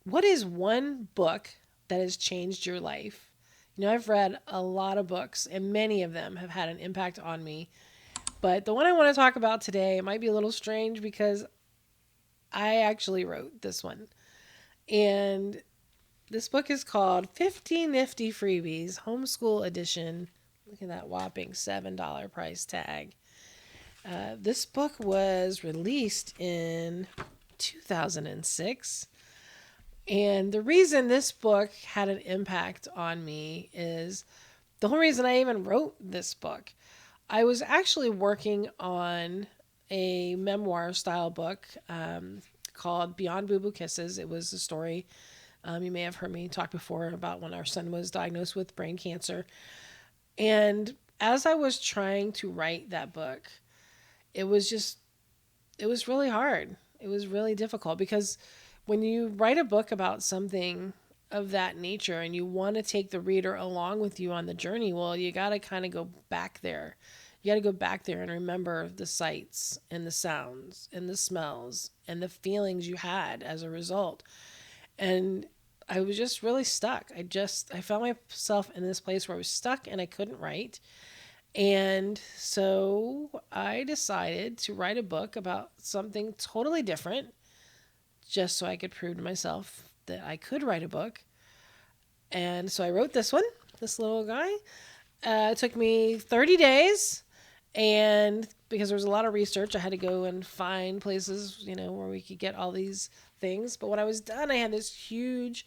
What is one book that has changed your life? I've read a lot of books, and many of them have had an impact on me. But the one I want to talk about today might be a little strange because I actually wrote this one. And this book is called 50 Nifty Freebies, Homeschool Edition. Look at that whopping $7 price tag. This book was released in 2006. And the reason this book had an impact on me is the whole reason I even wrote this book. I was actually working on a memoir style book called Beyond Boo Boo Kisses. It was a story. You may have heard me talk before about when our son was diagnosed with brain cancer. And as I was trying to write that book, it was just, it was really hard. It was really difficult because when you write a book about something of that nature and you want to take the reader along with you on the journey, well, you got to kind of go back there. You got to go back there and remember the sights and the sounds and the smells and the feelings you had as a result. And I was just really stuck. I found myself in this place where I was stuck and I couldn't write. And so I decided to write a book about something totally different just so I could prove to myself that I could write a book. And so I wrote this one, this little guy. It took me 30 days. And because there was a lot of research, I had to go and find places, where we could get all these things. But when I was done, I had this huge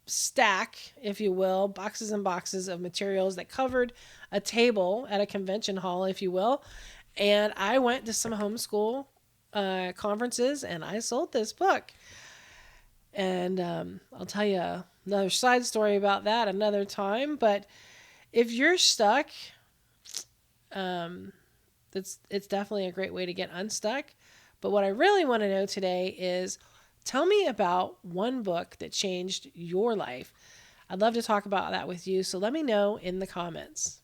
stack, if you will, boxes and boxes of materials that covered a table at a convention hall, if you will. And I went to some homeschool conferences and I sold this book. And I'll tell you another side story about that another time. But if you're stuck, it's definitely a great way to get unstuck. But what I really want to know today is tell me about one book that changed your life. I'd love to talk about that with you. So let me know in the comments.